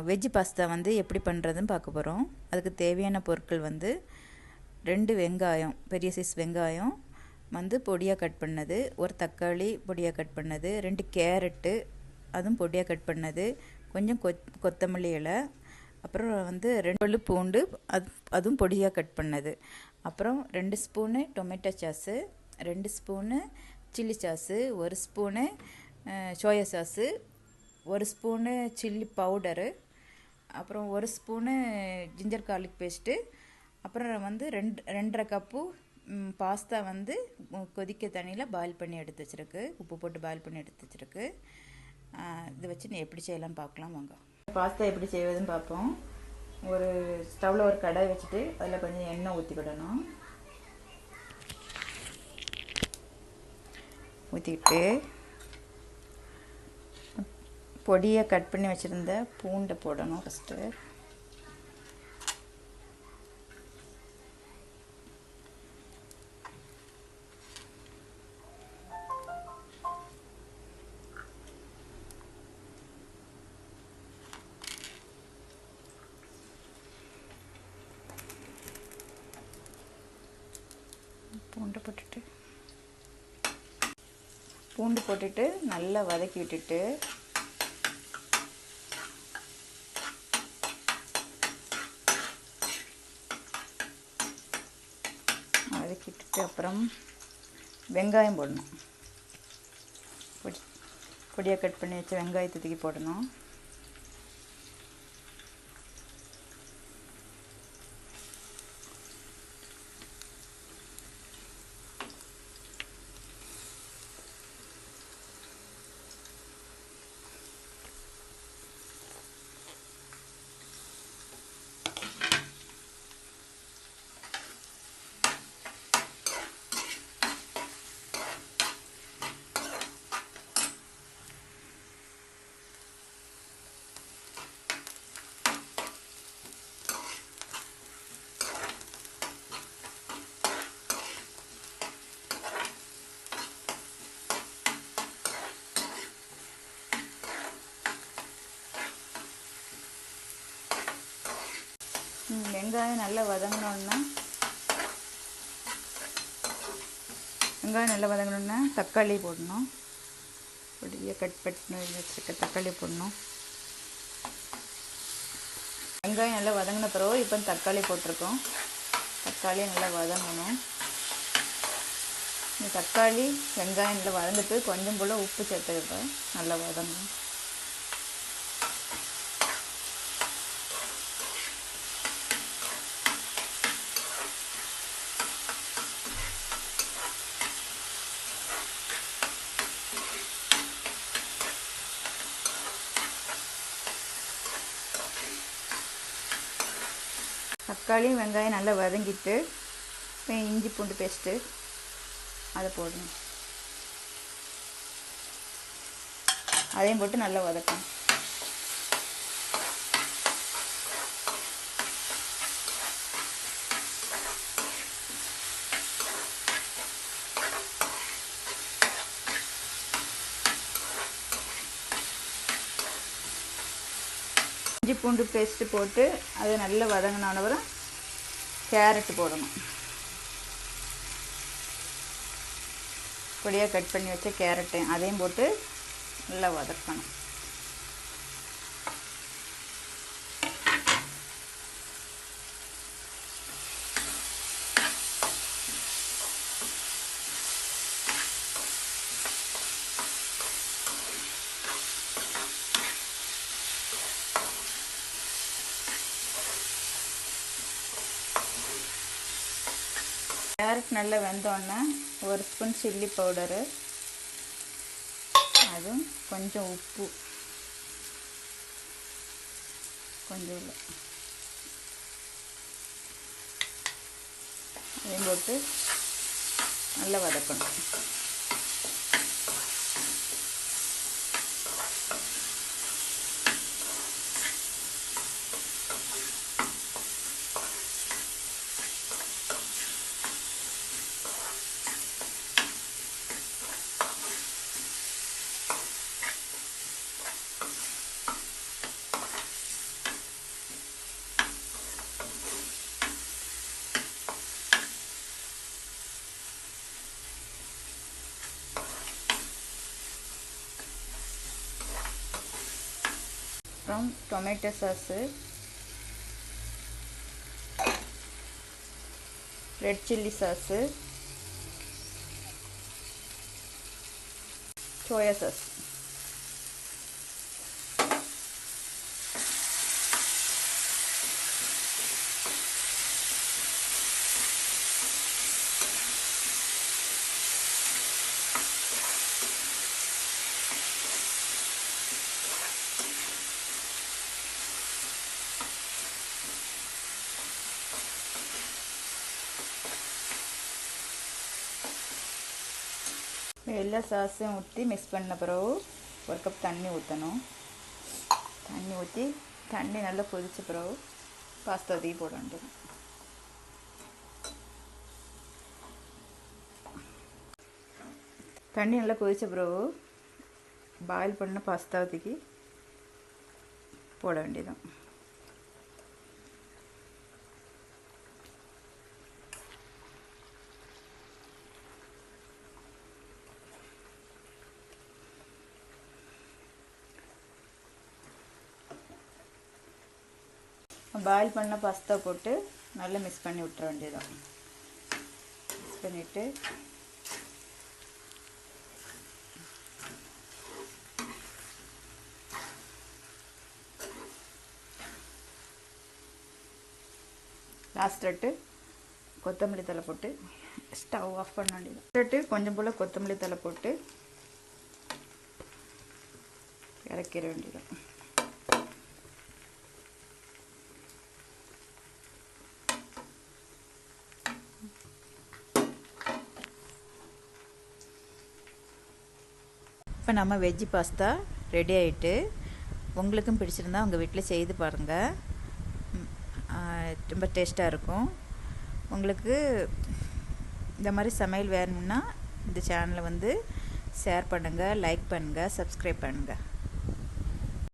Veg pasta வந்து எப்படி பண்ணுறதுன்னு பார்க்க போகிறோம். அதுக்கு தேவையான பொருட்கள் வந்து 2 வெங்காயம், பெரிய சைஸ் வெங்காயம் வந்து பொடியாக கட் பண்ணது, ஒரு தக்காளி பொடியாக கட் பண்ணது, 2 கேரட்டு அதுவும் பொடியாக கட் பண்ணது, கொஞ்சம் கொத்தமல்லி இலை, அப்புறம் வந்து 2 பல்லு பூண்டு அதுவும் பொடியாக கட் பண்ணது, அப்புறம் 2 spoon tomato sauce, 2 spoon chilli sauce, 1 spoon soya sauce, 1 spoon chilli powder, அப்புறம் 1 ஸ்பூனு ஜிஞ்சர் கார்லிக் பேஸ்ட்டு, அப்புறம் வந்து 2.5 கப்பு பாஸ்தா வந்து கொதிக்க தண்ணியில் பாயில் பண்ணி எடுத்து வச்சுருக்கு, உப்பு போட்டு பாயில் பண்ணி எடுத்து வச்சுருக்கு. இதை வச்சு நீ எப்படி செய்யலாம்னு பார்க்கலாம் வாங்க. பாஸ்தா எப்படி செய்வதுன்னு பார்ப்போம். ஒரு ஸ்டவ்வில் ஒரு கடாய் வச்சுட்டு அதில் கொஞ்சம் எண்ணெய் ஊற்றிக்கிடணும். ஊற்றிக்கிட்டு பொடியை கட் பண்ணி வச்சுருந்த பூண்டை போடணும். ஃபஸ்ட்டு பூண்டு போட்டுட்டு நல்லா வதக்கி விட்டுட்டு அப்புறம் வெங்காயம் போடணும். பொடியாக கட் பண்ணி வச்ச வெங்காயத்தை தூக்கி போடணும். வெங்காயம் நல்லா வதங்கினோன்னா தக்காளி போடணும். பொடியாக கட் பண்ணி வச்சுருக்க தக்காளி போடணும். வெங்காயம் நல்லா வதங்கின பிறகு இப்போ தக்காளி போட்டிருக்கோம். தக்காளி நல்லா வதங்கணும். இந்த தக்காளி வெங்காயம் நல்லா வதங்கிட்டு கொஞ்சம் போல் உப்பு சேர்த்துக்கிட்டோம். நல்லா வதங்கணும். தக்காளி வெங்காயம் நல்லா வதங்கிட்டு இஞ்சி பூண்டு பேஸ்ட்டு அதை போடணும். அதையும் போட்டு நல்லா வதக்கணும். இஞ்சி பூண்டு பேஸ்ட்டு போட்டு அதை நல்லா வதங்கினப்புறம் கேரட்டு போடணும். பொடியாக கட் பண்ணி வச்ச கேரட்டு அதையும் போட்டு நல்லா வதக்கணும். கேரட் நல்லா வெந்தோடனே 1 ஸ்பூன் சில்லி பவுடரு, அதுவும் கொஞ்சம் உப்பு கொஞ்சம் இல்லை அதையும் போட்டு நல்லா வதக்கணும். அப்புறம் tomato sauce, red chilli sauce, soya sauce. எல்லா சாஸையும் ஊற்றி மிக்ஸ் பண்ண பிறகு ஒரு கப் தண்ணி ஊற்றணும். தண்ணி ஊற்றி தண்ணி நல்லா கொதிச்ச பிறகு பாஸ்தா தூக்கி போட வேண்டியது. தண்ணி நல்லா கொதிச்ச பிறகு பாயில் பண்ண பாஸ்தா தூக்கி போட வேண்டியதான். பாயில் பண்ண பாஸ்தா போட்டு நல்லா மிக்ஸ் பண்ணி விட்டுற வேண்டியதான். மிக்ஸ் பண்ணிவிட்டு லாஸ்ட்டு கொத்தமல்லி தழை போட்டு ஸ்டவ் ஆஃப் பண்ண வேண்டியது. கொஞ்சம் போல் கொத்தமல்லி தழை போட்டு இறக்கிற வேண்டியது. இப்போ நம்ம வெஜ்ஜி பாஸ்தா ரெடி ஆகிட்டு, உங்களுக்கும் பிடிச்சிருந்தா உங்கள் வீட்டில் செய்து பாருங்கள். ரொம்ப டேஸ்ட்டாக இருக்கும். உங்களுக்கு இந்த மாதிரி சமையல் வேணும்னா இந்த சேனலை வந்து ஷேர் பண்ணுங்கள், லைக் பண்ணுங்கள், சப்ஸ்கிரைப் பண்ணுங்கள்.